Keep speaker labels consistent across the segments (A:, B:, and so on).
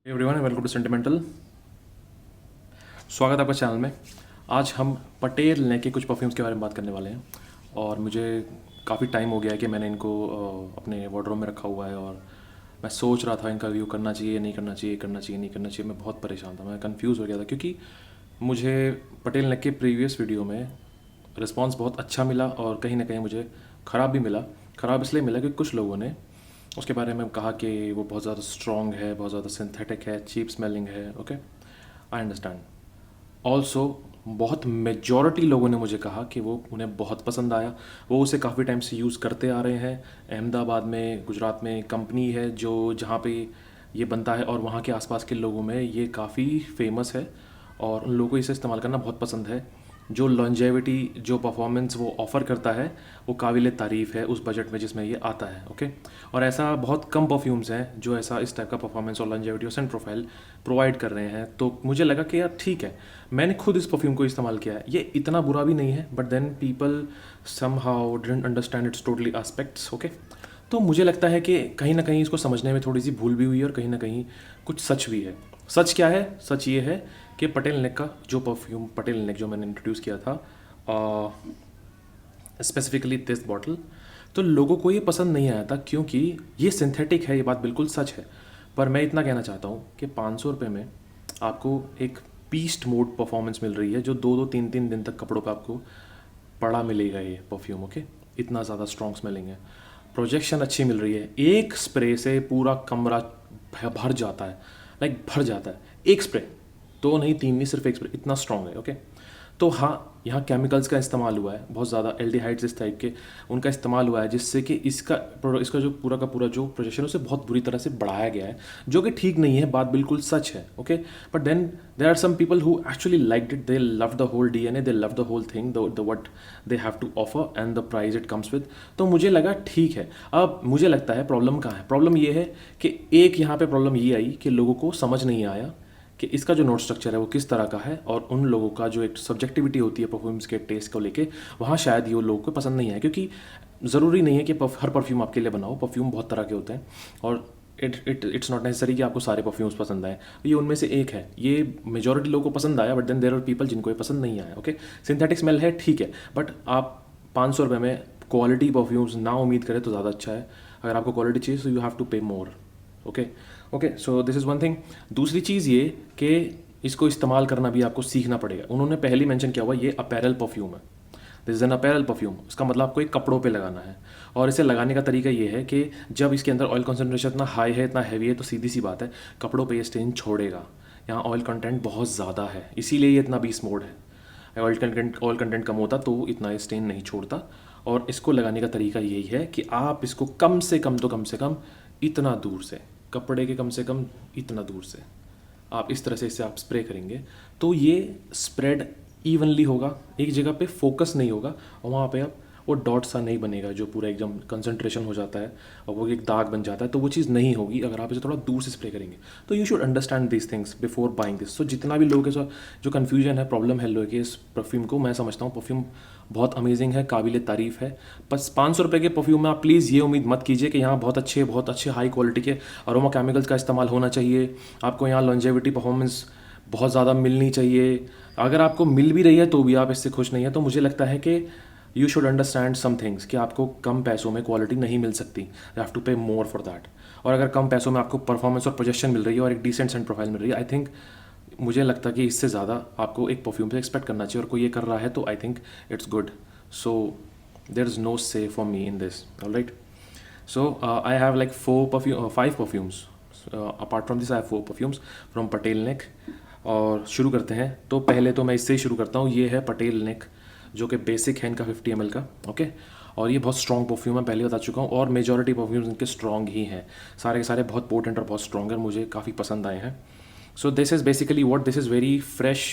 A: Everyone welcome to sentimental. स्वागत है आपका चैनल में। आज हम पटेल ने के कुछ परफ्यूम्स के बारे में बात करने वाले हैं और मुझे काफ़ी टाइम हो गया है कि मैंने इनको अपने वार्डरोब में रखा हुआ है और मैं सोच रहा था इनका रिव्यू करना चाहिए नहीं करना चाहिए, करना चाहिए नहीं करना चाहिए। मैं बहुत परेशान था, मैं कंफ्यूज हो गया था क्योंकि मुझे पटेल ने के प्रीवियस वीडियो में रिस्पॉन्स बहुत अच्छा मिला और कहीं ना कहीं मुझे ख़राब भी मिला। ख़राब इसलिए मिला क्योंकि कुछ लोगों ने उसके बारे में कहा कि वो बहुत ज़्यादा स्ट्रॉन्ग है, बहुत ज़्यादा सिंथेटिक है, चीप स्मेलिंग है। Okay, I understand. ऑल्सो बहुत मेजॉरिटी लोगों ने मुझे कहा कि वो उन्हें बहुत पसंद आया, वो उसे काफ़ी टाइम से यूज़ करते आ रहे हैं। अहमदाबाद में, गुजरात में कंपनी है जो जहाँ पे ये बनता है और वहाँ के आसपास के लोगों में ये काफ़ी फेमस है और उन लोगों को इसे इस्तेमाल करना बहुत पसंद है। जो लॉन्जेविटी, जो परफॉर्मेंस वो ऑफ़र करता है वो काबिल तारीफ़ है उस बजट में जिसमें ये आता है। ओके, और ऐसा बहुत कम परफ्यूम्स हैं जो ऐसा इस टाइप का परफॉर्मेंस और लॉन्जेविटी और सेंट प्रोफाइल प्रोवाइड कर रहे हैं। तो मुझे लगा कि यार ठीक है, मैंने खुद इस परफ्यूम को इस्तेमाल किया है, ये इतना बुरा भी नहीं है, but then people somehow didn't understand its totally aspects. Okay, तो मुझे लगता है कि कहीं ना कहीं इसको समझने में थोड़ी सी भूल भी हुई है और कहीं ना कहीं कुछ सच भी है। सच क्या है? सच ये है कि पटेल नेक का जो परफ्यूम, पटेल नेक जो मैंने इंट्रोड्यूस किया था, स्पेसिफिकली दिस बॉटल, तो लोगों को ये पसंद नहीं आया था क्योंकि ये सिंथेटिक है। ये बात बिल्कुल सच है, पर मैं इतना कहना चाहता हूँ कि 500 रुपये में आपको एक पीस्ट मोड परफॉर्मेंस मिल रही है जो 2-2, 3-3 दिन तक कपड़ों पे आपको पड़ा मिलेगा ये परफ्यूम। ओके, इतना ज़्यादा स्ट्रॉन्ग स्मेलिंग है, प्रोजेक्शन अच्छी मिल रही है, एक स्प्रे से पूरा कमरा भर जाता है, लाइक भर जाता है। एक स्प्रे, दो नहीं, तीन नहीं, सिर्फ एक स्प्रे, इतना स्ट्रॉन्ग है। ओके, तो हाँ, यहाँ केमिकल्स का इस्तेमाल हुआ है, बहुत ज़्यादा एल्डिहाइड्स इस टाइप के उनका इस्तेमाल हुआ है जिससे कि इसका जो पूरा का पूरा जो प्रोजेक्शन है उसे बहुत बुरी तरह से बढ़ाया गया है, जो कि ठीक नहीं है, बात बिल्कुल सच है। Okay, but then there are some people who actually liked it, they love the whole DNA, they love the whole thing, the what they have to offer and the price it comes with. तो मुझे लगा ठीक है। अब मुझे लगता है problem कहाँ है? प्रॉब्लम ये है कि एक यहाँ पे प्रॉब्लम ये आई कि लोगों को समझ नहीं आया कि इसका जो नोट स्ट्रक्चर है वो किस तरह का है, और उन लोगों का जो एक सब्जेक्टिविटी होती है परफ्यूम्स के टेस्ट को लेके, वहाँ शायद ये लोगों को पसंद नहीं आया। क्योंकि ज़रूरी नहीं है कि हर परफ्यूम आपके लिए बनाओ, परफ्यूम बहुत तरह के होते हैं और इट्स नॉट नेसेसरी कि आपको सारे परफ्यूम्स पसंद आए। ये उनमें से एक है, ये मेजॉरिटी लोगों को पसंद आया, but then there are people जिनको ये पसंद नहीं आया। ओके, सिंथेटिक स्मेल है, ठीक है, बट आप 500 रुपये में क्वालिटी परफ्यूम्स ना उम्मीद करें तो ज़्यादा अच्छा है। अगर आपको क्वालिटी चाहिए so you have to pay more. Okay okay, so this is one thing. दूसरी चीज़ ये कि इसको इस्तेमाल करना भी आपको सीखना पड़ेगा। उन्होंने पहले मेंशन किया हुआ ये अपैरल परफ्यूम है, this is an apparel perfume. इसका मतलब आपको एक कपड़ों पे लगाना है, और इसे लगाने का तरीका ये है कि जब इसके अंदर ऑयल कंसनट्रेशन इतना हाई है, इतना हैवी है, तो सीधी सी बात है कपड़ों पे ये स्टेन छोड़ेगा। यहाँ ऑयल कंटेंट बहुत ज़्यादा है, इसीलिए ये इतना बीस मोड है। ऑयल कंटेंट कम होता तो इतना ये स्टेन नहीं छोड़ता। और इसको लगाने का तरीका यही है कि आप इसको कम से कम इतना दूर से, कपड़े के कम से कम इतना दूर से आप इस तरह से इसे आप स्प्रे करेंगे तो ये स्प्रेड इवनली होगा, एक जगह पे फोकस नहीं होगा, और वहाँ पे आप वो डॉट सा नहीं बनेगा जो पूरा एकदम कंसंट्रेशन हो जाता है और वो एक दाग बन जाता है, तो वो चीज़ नहीं होगी अगर आप इसे थोड़ा दूर से स्प्रे करेंगे। तो you should understand this things before buying this. So जितना भी लोगों के साथ जो कन्फ्यूजन है, प्रॉब्लम है लोगों के इस परफ्यूम को, मैं समझता हूँ परफ्यूम बहुत अमेजिंग है, काबिल तारीफ़ है। बस 500 रुपये के परफ्यूम में आप प्लीज़ ये उम्मीद मत कीजिए कि यहाँ बहुत अच्छे हाई क्वालिटी के अरोमा केमिकल्स का इस्तेमाल होना चाहिए, आपको यहाँ लॉन्जेविटी परफॉर्मेंस बहुत ज़्यादा मिलनी चाहिए। अगर आपको मिल भी रही है तो भी आप इससे खुश नहीं है, तो मुझे लगता है कि you should understand some things कि आपको कम पैसों में क्वालिटी नहीं मिल सकती, you have to pay more for that. और अगर कम पैसों में आपको परफॉर्मेंस और प्रोजेक्शन मिल रही है और एक डिसेंट सेंट प्रोफाइल मिल रही है, आई थिंक, मुझे लगता है कि इससे ज़्यादा आपको एक परफ्यूम से एक्सपेक्ट करना चाहिए, और कोई ये कर रहा है तो I think it's good. So there is no say for me in this. Alright, so I have like 5 perfumes. Apart from this I have 4 perfumes from Patel नेक। और शुरू करते हैं, तो पहले तो मैं इससे ही शुरू करता हूँ। ये है पटेल नेक, जो कि बेसिक है इनका 50 ml का। ओके, और ये बहुत स्ट्रॉन्ग परफ्यूम है, पहले बता चुका हूँ, और मेजॉरिटी परफ्यूम्स इनके स्ट्रॉन्ग ही हैं, सारे के सारे बहुत पोटेंट और बहुत स्ट्रॉन्ग है, मुझे काफ़ी पसंद आए हैं। सो this is basically what this is, very fresh,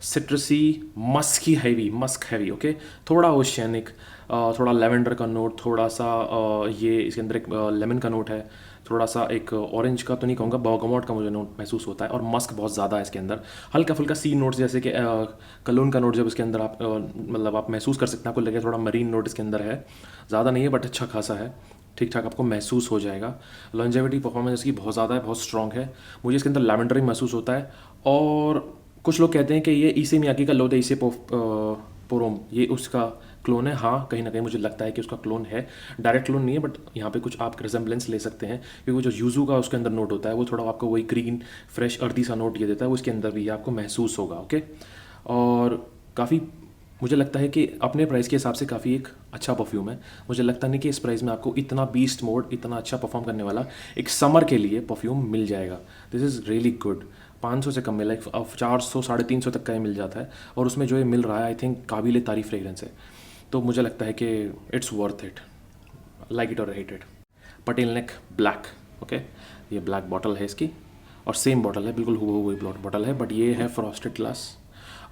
A: सिट्रसी, Musk heavy. Okay, थोड़ा ओशियनिक, थोड़ा लेवेंडर का नोट, थोड़ा सा ये इसके अंदर एक लेमन का नोट है, थोड़ा सा एक ऑरेंज का तो नहीं कहूँगा, बर्गमोट का मुझे नोट महसूस होता है, और मस्क बहुत ज़्यादा है इसके अंदर। हल्का फुल्का सी नोट्स जैसे कि कलोन का नोट जब इसके अंदर आप मतलब आप महसूस कर सकते हैं, आपको लगे थोड़ा मरीन नोट इसके अंदर है, ज़्यादा नहीं है बट अच्छा खासा है। ठीक ठाक आपको महसूस हो जाएगा। लॉन्जेविटी परफॉर्मेंस इसकी बहुत ज़्यादा है, बहुत स्ट्रॉन्ग है। मुझे इसके अंदर लैवेंडर ही महसूस होता है। और कुछ लोग कहते हैं कि ये ईसे मियाकी का लोदे ईसे पोरोम ये उसका क्लोन है। हाँ, कहीं ना कहीं मुझे लगता है कि उसका क्लोन है। डायरेक्ट क्लोन नहीं है, बट यहाँ पे कुछ आप रिजेंबलेंस ले सकते हैं, क्योंकि वो जो यूजू का उसके अंदर नोट होता है वो थोड़ा आपको वही ग्रीन फ्रेश अर्दी सा नोट ये देता है, वो इसके अंदर भी आपको महसूस होगा। ओके, और काफ़ी मुझे लगता है कि अपने प्राइस के हिसाब से काफ़ी एक अच्छा परफ्यूम है। मुझे लगता नहीं कि इस प्राइस में आपको इतना बीस्ट मोड, इतना अच्छा परफॉर्म करने वाला एक समर के लिए परफ्यूम मिल जाएगा। This is really good. 500 से कम मिला, अब 400 350 तक का ही मिल जाता है, और उसमें जो ये मिल रहा है आई थिंक काबिल तारीफ फ्रेगरेंस है। तो मुझे लगता है कि it's worth it, like it और हेट इट। पटेल नेक ब्लैक। ओके, ये ब्लैक बॉटल है इसकी, और सेम बॉटल है, बिल्कुल हुबहू वही बॉटल है, बट ये है फ्रॉस्टेड ग्लास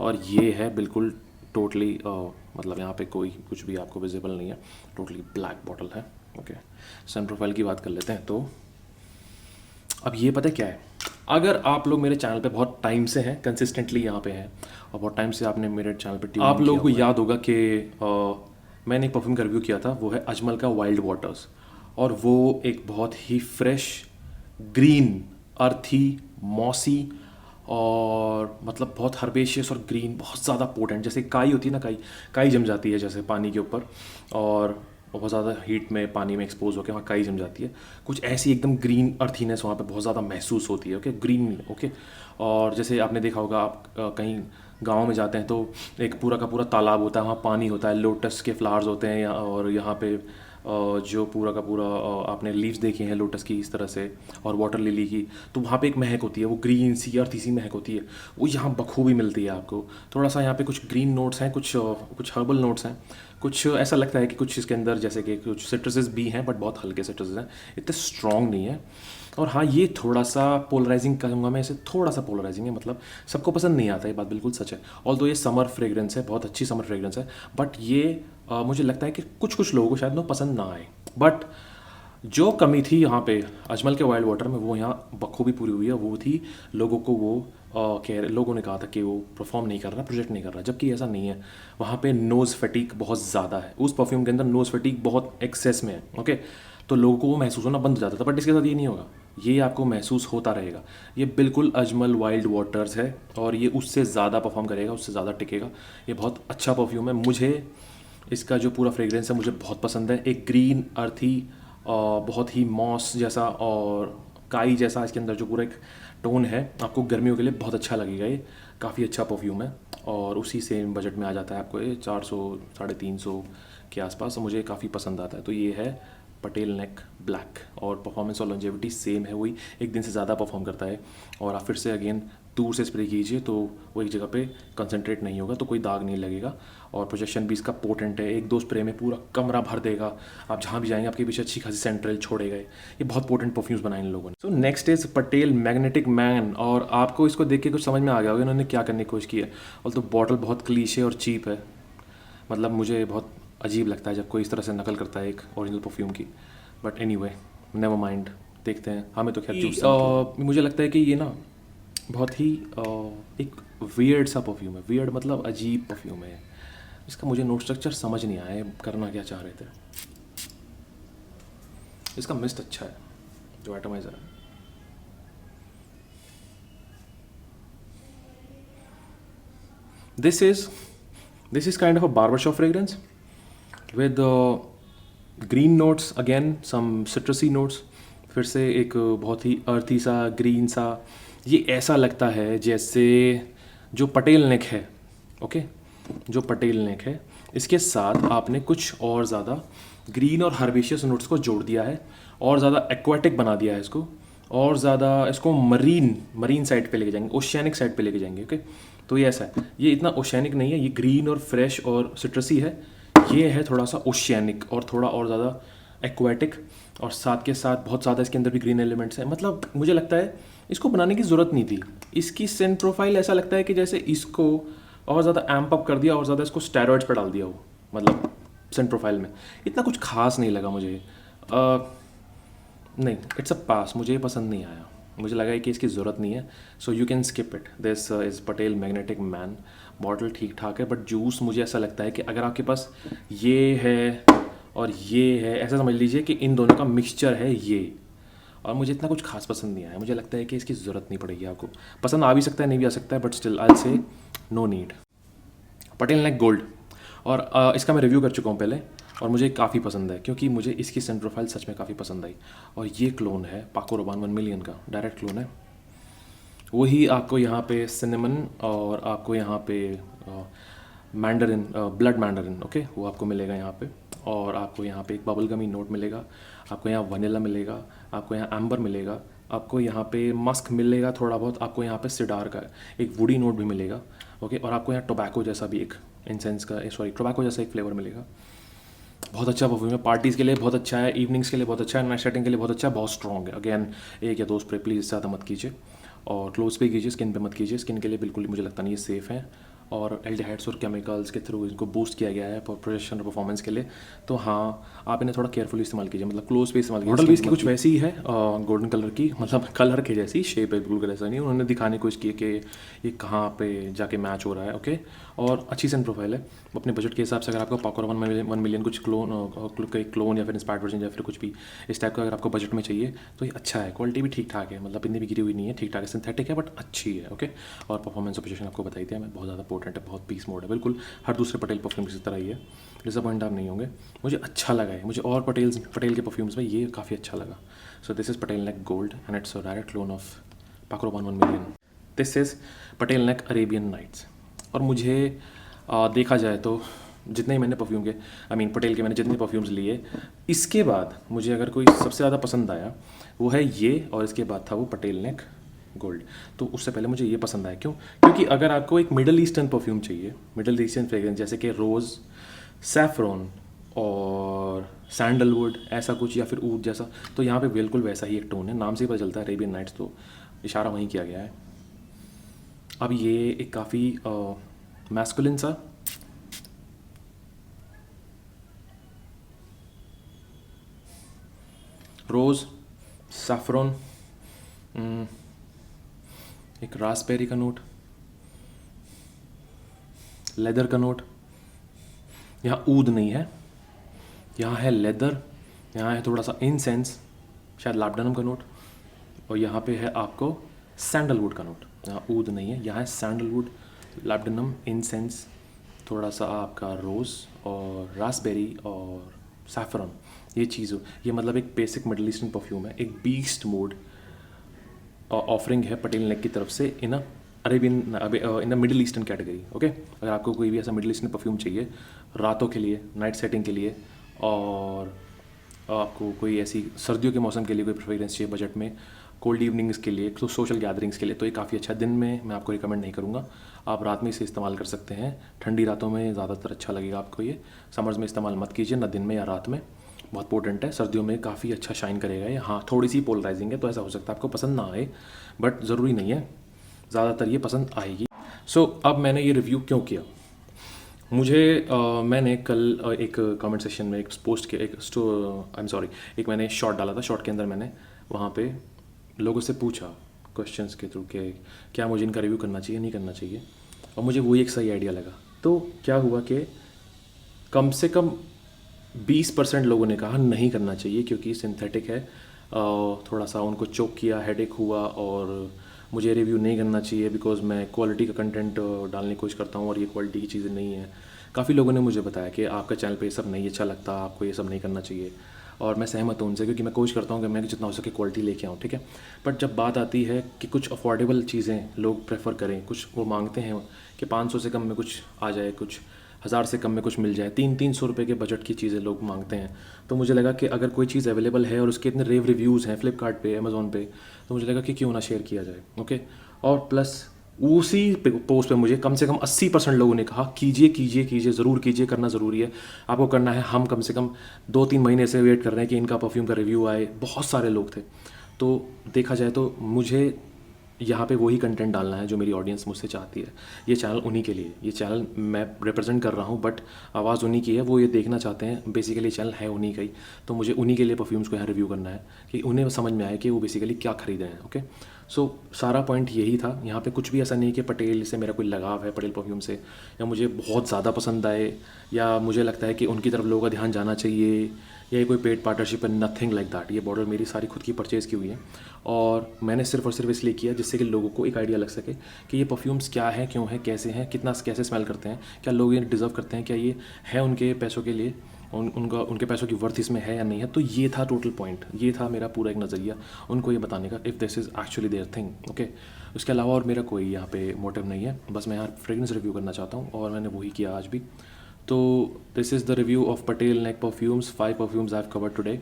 A: और ये है बिल्कुल टोटली मतलब यहाँ पे कोई कुछ भी आपको विजिबल नहीं है, टोटली ब्लैक बॉटल है। ओके, सन प्रोफाइल की बात कर लेते हैं। तो अब ये पता है क्या है, अगर आप लोग मेरे चैनल पे बहुत टाइम से हैं, कंसिस्टेंटली यहाँ पे हैं, और बहुत टाइम से आपने मेरे चैनल पे ट्यून आप लोगों को याद होगा कि मैंने एक परफ्यूम का रिव्यू किया था, वो है अजमल का वाइल्ड वाटर्स, और वो एक बहुत ही फ्रेश ग्रीन अर्थी मॉसी और मतलब बहुत हर्बेशियस और ग्रीन, बहुत ज़्यादा पोटेंट, जैसे काई होती है ना, काई काई जम जाती है जैसे पानी के ऊपर, और बहुत ज़्यादा हीट में पानी में एक्सपोज होकर वहाँ काई जम जाती है, कुछ ऐसी एकदम ग्रीन अर्थीनेस वहाँ पे बहुत ज़्यादा महसूस होती है। Okay, green. ओके, और जैसे आपने देखा होगा, आप कहीं गाँव में जाते हैं तो एक पूरा का पूरा तालाब होता है, वहाँ पानी होता है, लोटस के फ्लावर्स होते हैं, और यहाँ पे जो पूरा का पूरा आपने लीव्स देखी हैं लोटस की इस तरह से, और वाटर लिली की, तो वहाँ पे एक महक होती है, वो ग्रीन सी अर्थी सी महक होती है, वो यहाँ बखूबी मिलती है आपको। थोड़ा सा यहाँ पे कुछ ग्रीन नोट्स हैं, कुछ हर्बल नोट्स हैं, कुछ ऐसा लगता है कि कुछ इसके अंदर जैसे कि कुछ सिट्रसेस भी हैं, बट बहुत हल्के सिट्रसेस हैं, इतने स्ट्रॉन्ग नहीं है। और हाँ, ये थोड़ा सा पोलराइजिंग कहूँगा मैं इसे, थोड़ा सा पोलराइजिंग है, मतलब सबको पसंद नहीं आता, ये बात बिल्कुल सच है। ऑल्दो ये समर फ्रेग्रेंस है, बहुत अच्छी समर फ्रेग्रेंस है, बट ये मुझे लगता है कि कुछ लोगों को शायद वो पसंद ना आए। बट जो कमी थी यहाँ पे अजमल के वाइल्ड वाटर में, वो यहाँ बखूबी पूरी हुई है। वो थी लोगों को वो लोगों ने कहा था कि वो परफॉर्म नहीं कर रहा, प्रोजेक्ट नहीं कर रहा, जबकि ऐसा नहीं है। वहाँ पे नोज़ फटीक बहुत ज़्यादा है, उस परफ्यूम के अंदर नोज़ फटीक बहुत एक्सेस में है। ओके, तो लोगों को वो महसूस होना बंद हो जाता था, बट इसके साथ ये नहीं होगा, ये आपको महसूस होता रहेगा। ये बिल्कुल अजमल वाइल्ड वाटर्स है, और ये उससे ज़्यादा परफॉर्म करेगा, उससे ज़्यादा टिकेगा। ये बहुत अच्छा परफ्यूम है। मुझे इसका जो पूरा फ्रेग्रेंस है मुझे बहुत पसंद है। एक ग्रीन अर्थी बहुत ही मॉस जैसा और काई जैसा इसके अंदर जो पूरा एक टोन है, आपको गर्मियों के लिए बहुत अच्छा लगेगा। ये काफ़ी अच्छा परफ्यूम है, और उसी सेम बजट में आ जाता है आपको, ये 400 350 के आसपास, और मुझे काफ़ी पसंद आता है। तो ये है पटेल नेक ब्लैक, और परफॉर्मेंस और लॉन्जेविटी सेम है, वही एक दिन से ज़्यादा परफॉर्म करता है। और आप फिर से अगेन दूर से स्प्रे कीजिए तो वो एक जगह पे कंसंट्रेट नहीं होगा, तो कोई दाग नहीं लगेगा, और प्रोजेक्शन भी इसका पोटेंट है, एक दो स्प्रे में पूरा कमरा भर देगा। आप जहाँ भी जाएंगे आपके पीछे अच्छी खासी सेंट्रल छोड़ेगा। ये बहुत पोटेंट परफ्यूम्स बनाए इन लोगों ने। So next is Patel magnetic man, और आपको इसको देख के कुछ समझ में आ गया होगा इन्होंने क्या करने की कोशिश की है। और तो बॉटल बहुत क्लीशे और चीप है, मतलब मुझे बहुत अजीब लगता है जब कोई इस तरह से नकल करता है एक ओरिजिनल परफ्यूम की, बट एनीवे नेवर माइंड, देखते हैं, हमें तो खैर मुझे लगता है कि ये ना बहुत ही एक वियर्ड सा परफ्यूम है। वियर्ड मतलब अजीब परफ्यूम है, इसका मुझे नोट स्ट्रक्चर समझ नहीं आया है, करना क्या चाह रहे थे। इसका मिस्ट अच्छा है जो एटमाइजर है। This is kind of a barbershop fragrance with green notes, again some citrusy notes, फिर से एक बहुत ही अर्थी सा ग्रीन सा। ये ऐसा लगता है जैसे जो पटेल नेक है, ओके, जो पटेल नेक है, इसके साथ आपने कुछ और ज़्यादा ग्रीन और हर्बेशियस नोट्स को जोड़ दिया है, और ज़्यादा एक्वाटिक बना दिया है इसको, और ज़्यादा इसको मरीन साइड पे लेके जाएंगे, ओशियानिक साइड पे लेके जाएंगे। ओके, तो ये ऐसा है, ये इतना ओशियानिक नहीं है, ये ग्रीन और फ्रेश और सिट्रसी है। ये है थोड़ा सा ओशियानिक और थोड़ा और ज़्यादा एक्वाटिक, और साथ के साथ बहुत ज़्यादा इसके अंदर भी ग्रीन एलिमेंट्स हैं। मतलब मुझे लगता है इसको बनाने की ज़रूरत नहीं थी। इसकी सेंट प्रोफाइल ऐसा लगता है कि जैसे इसको और ज़्यादा एम्प अप कर दिया, और ज़्यादा इसको स्टेरॉइड्स पर डाल दिया हो, मतलब सेंट प्रोफाइल में इतना कुछ खास नहीं लगा मुझे। नहीं, इट्स अ पास, मुझे ये पसंद नहीं आया, मुझे लगा कि इसकी ज़रूरत नहीं है, so you can skip it. This is Patel magnetic man. Bottle ठीक ठाक है, बट जूस मुझे ऐसा लगता है कि अगर आपके पास ये है और ये है, ऐसा समझ लीजिए कि इन दोनों का मिक्सचर है ये। और मुझे इतना कुछ खास पसंद नहीं आया, मुझे लगता है कि इसकी ज़रूरत नहीं पड़ेगी आपको। पसंद आ भी सकता है, नहीं भी आ सकता है, बट स्टिल आई से no need. Patel neck gold, और इसका मैं रिव्यू कर चुका हूँ पहले, और मुझे काफ़ी पसंद है क्योंकि मुझे इसकी सेंटर प्रोफाइल सच में काफ़ी पसंद आई। और ये क्लोन है पाको रोबान 1 मिलियन का, डायरेक्ट क्लोन है। वही आपको यहाँ पे सिनेमन, और आपको यहाँ पे मैंडरिन, ब्लड मैंडरिन, ओके, वो आपको मिलेगा यहाँ पे। और आपको यहाँ पे एक बबल गमी नोट मिलेगा, आपको यहाँ वनीला मिलेगा, आपको यहाँ एम्बर मिलेगा, आपको यहाँ पे मस्क मिलेगा थोड़ा बहुत, आपको यहाँ पे सिडार का एक वुडी नोट भी मिलेगा, ओके। और आपको यहाँ टोबैको जैसा भी एक इंसेंस का, सॉरी, टोबैको जैसा एक फ्लेवर मिलेगा। बहुत अच्छा परफ्यूम है, पार्टीज़ के लिए बहुत अच्छा है, इवनिंग्स के लिए बहुत अच्छा है, नाइट सेटिंग के लिए बहुत अच्छा है, बहुत स्ट्रॉन्ग है। अगेन, एक या दो स्प्रे प्लीज़ ज़्यादा मत कीजिए, और क्लोज पे कीजिए, स्किन पे मत कीजिए। स्किन के लिए बिल्कुल मुझे लगता नहीं ये सेफ़ है, और एल्डिहाइड्स और केमिकल्स के थ्रू इनको बूस्ट किया गया है प्रोजेक्शन और परफॉर्मेंस के लिए। तो हाँ, आप इन्हें थोड़ा केयरफुली इस्तेमाल कीजिए, मतलब क्लोज पे इस्तेमाल कीजिए। मॉडल भी इसकी कुछ वैसी ही है, गोल्डन कलर की, मतलब कलर के जैसी शेप है, बिल्कुल ऐसा नहीं। उन्होंने दिखाने की कोशिश की कि ये कहाँ पे जाके मैच हो रहा है, ओके। और अच्छी सेंट प्रोफाइल है अपने बजट के हिसाब से। अगर आपको पाको 1 मिलियन कुछ क्लोन या फिर इंस्पायर्ड वर्जन या फिर कुछ भी इस टाइप का अगर आपको बजट में चाहिए तो ये अच्छा है। क्वालिटी भी ठीक ठाक है, मतलब इतनी भी गिरी हुई नहीं है, ठीक ठाक है, सिंथेटिक है बट अच्छी है, ओके। और परफॉर्मेंस और पोजीशन आपको बताई थी मैं, बहुत ज़्यादा पोर्टेंट है, बहुत पीस मोड है, बिल्कुल हर दूसरे पटेल परफ्यूम की तरह ही है। डिसअपॉइंट आप नहीं होंगे, मुझे अच्छा लगा है। मुझे और पटेल के परफ्यूम्स में ये काफ़ी अच्छा लगा। So this is Patel neck gold and it's a direct clone of Paco Rabanne 1 million. This is Patel neck Arabian Nights. और मुझे देखा जाए तो जितने ही मैंने परफ्यूम के, पटेल के मैंने जितने परफ्यूम्स लिए, इसके बाद मुझे अगर कोई सबसे ज़्यादा पसंद आया वो है ये, और इसके बाद था वो पटेल नेक गोल्ड। तो उससे पहले मुझे ये पसंद आया, क्यों? क्योंकि अगर आपको एक मिडल ईस्टर्न परफ्यूम चाहिए, मिडल ईस्टर्न फ्रेग्रेंस, जैसे कि रोज़, सैफरॉन और सैंडलवुड ऐसा कुछ, या फिर ऊद जैसा, तो यहाँ पे बिल्कुल वैसा ही एक टोन है, नाम से ही पता चलता है अरेबियन नाइट्स, तो इशारा वहीं किया गया है। अब ये एक काफ़ी मैस्कुलिन सा, रोज़, सैफरॉन, एक रास्पबेरी का नोट, लेदर का नोट, यहाँ ऊद नहीं है, यहाँ है लेदर, यहाँ है थोड़ा सा इंसेंस, शायद लैब्डानम का नोट, और यहाँ पे है आपको सैंडलवुड का नोट। यहाँ ऊद नहीं है, यहाँ है सैंडलवुड, लैब्डानम, इंसेंस, थोड़ा सा आपका रोज़ और रास्पबेरी और सैफरॉन, ये चीज़ हो। ये मतलब एक बेसिक मिडल ईस्टर्न परफ्यूम है, एक बीस्ट मोड ऑफरिंग है पटेल नेक की तरफ से इन Arabian, in the middle eastern category, okay. अगर आपको कोई भी ऐसा मिडिल ईस्टर्न परफ्यूम चाहिए रातों के लिए, नाइट सेटिंग के लिए, और आपको कोई ऐसी सर्दियों के मौसम के लिए कोई फ्रेग्रेंस चाहिए बजट में, कोल्ड इवनिंग्स के लिए, तो सोशल गैदरिंग्स के लिए, तो ये काफ़ी अच्छा। दिन में मैं आपको रिकमेंड नहीं करूँगा, आप रात में इसे इस्तेमाल कर सकते हैं, ठंडी रातों में ज़्यादातर अच्छा लगेगा आपको ये। समर्स में इस्तेमाल मत कीजिए, ना दिन में या रात में, बहुत पोटेंट है। सर्दियों में काफ़ी अच्छा शाइन करेगा ये। हाँ, थोड़ी सी पोलराइजिंग है, तो ऐसा हो सकता है आपको पसंद ना आए, बट ज़रूरी नहीं है, ज़्यादातर ये पसंद आएगी। सो अब मैंने ये रिव्यू क्यों किया? मुझे मैंने कल एक कमेंट सेक्शन में एक पोस्ट के एक मैंने शॉर्ट डाला था। शॉर्ट के अंदर मैंने वहाँ पे लोगों से पूछा क्वेश्चंस के थ्रू कि क्या मुझे इनका रिव्यू करना चाहिए, नहीं करना चाहिए, और मुझे वही एक सही आइडिया लगा। तो क्या हुआ कि कम से कम 20% लोगों ने कहा नहीं करना चाहिए क्योंकि सिंथेटिक है, थोड़ा सा उनको चोक किया, हेडेक हुआ, और मुझे रिव्यू नहीं करना चाहिए बिकॉज मैं क्वालिटी का कंटेंट डालने की कोशिश करता हूँ और ये क्वालिटी की चीज़ें नहीं है। काफ़ी लोगों ने मुझे बताया कि आपका चैनल पे ये सब नहीं अच्छा लगता, आपको ये सब नहीं करना चाहिए, और मैं सहमत हूँ उनसे, क्योंकि मैं कोशिश करता हूँ कि मैं जितना हो सके क्वालिटी लेके आऊँ, ठीक है। बट जब बात आती है कि कुछ अफोर्डेबल चीज़ें लोग प्रेफर करें, कुछ वो मांगते हैं कि 500 से कम में कुछ आ जाए, कुछ 1000 से कम में कुछ मिल जाए, 300 रुपये के बजट की चीज़ें लोग मांगते हैं, तो मुझे लगा कि अगर कोई चीज़ अवेलेबल है और उसके इतने रेव रिव्यूज़ हैं फ्लिपकार्ट पे, अमेज़ॉन पे, तो मुझे लगा कि क्यों ना शेयर किया जाए, ओके। और प्लस उसी पोस्ट पे मुझे कम से कम 80% लोगों ने कहा कीजिए कीजिए कीजिए, ज़रूर कीजिए, करना ज़रूरी है, आपको करना है। हम कम से कम 2-3 महीने से वेट कर रहे हैं कि इनका परफ्यूम का रिव्यू आए, बहुत सारे लोग थे। तो देखा जाए तो मुझे यहाँ पे वही कंटेंट डालना है जो मेरी ऑडियंस मुझसे चाहती है। ये चैनल उन्हीं के लिए, ये चैनल मैं रिप्रेजेंट कर रहा हूँ, बट आवाज़ उन्हीं की है, वो ये देखना चाहते हैं, बेसिकली चैनल है उन्हीं का ही। तो मुझे उन्हीं के लिए परफ्यूम्स को यहाँ रिव्यू करना है कि उन्हें समझ में आए कि वो बेसिकली क्या खरीदे हैं, ओके। सो सारा पॉइंट यही था। यहाँ पे कुछ भी ऐसा नहीं कि पटेल से मेरा कोई लगाव है, पटेल परफ्यूम से, या मुझे बहुत ज़्यादा पसंद आए, या मुझे लगता है कि उनकी तरफ लोगों का ध्यान जाना चाहिए, या ये कोई पेड पार्टनरशिप है, नथिंग लाइक दैट। ये बॉटल मेरी सारी खुद की परचेज़ की हुई है, और मैंने सिर्फ और सिर्फ इसलिए किया जिससे कि लोगों को एक आइडिया लग सके कि ये परफ्यूम्स क्या है, क्यों है, कैसे हैं, कितना कैसे स्मेल करते हैं, क्या लोग ये डिज़र्व करते हैं, क्या ये है उनके पैसों के लिए, उनके पैसों की वर्थ इसमें है या नहीं है। तो ये था टोटल पॉइंट, ये था मेरा पूरा एक नज़रिया उनको ये बताने का, if this is actually there thing, okay. उसके अलावा और मेरा कोई यहाँ पे मोटिव नहीं है, बस मैं यहाँ फ्रेगरेंस रिव्यू करना चाहता हूँ, और मैंने वही किया आज भी। तो this is the review of Patel neck perfumes, 5 perfumes I have covered today,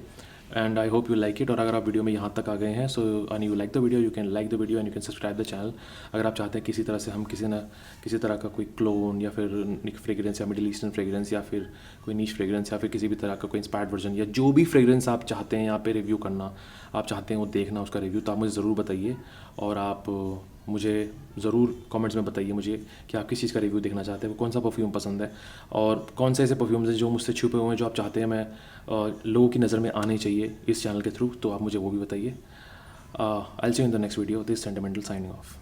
A: and I hope you like it. और अगर आप वीडियो में यहाँ तक आ गए हैं, so and you like the video, you can like the video and you can subscribe the channel. अगर आप चाहते हैं किसी तरह से हम किसी तरह का कोई क्लोन, या फिर फ्रेग्रेंस, या मिडिल ईस्टर्न फ्रेग्रेंस, या फिर कोई नीश फ्रेग्रेंस, या फिर किसी भी तरह का कोई इंस्पायर्ड वर्जन, या जो भी फ्रेग्रेंस आप चाहते हैं यहाँ पे रिव्यू करना, आप चाहते हैं वो देखना उसका रिव्यू, तो आप मुझे ज़रूर बताइए। और आप मुझे ज़रूर कमेंट्स में बताइए मुझे कि आप किस चीज़ का रिव्यू देखना चाहते हैं, कौन सा परफ्यूम पसंद है, और कौन से ऐसे परफ्यूम्स हैं जो मुझसे छुपे हुए हैं, जो आप चाहते हैं मैं लोगों की नज़र में आने चाहिए इस चैनल के थ्रू, तो आप मुझे वो भी बताइए। I will see you in the next video. This sentimental signing off.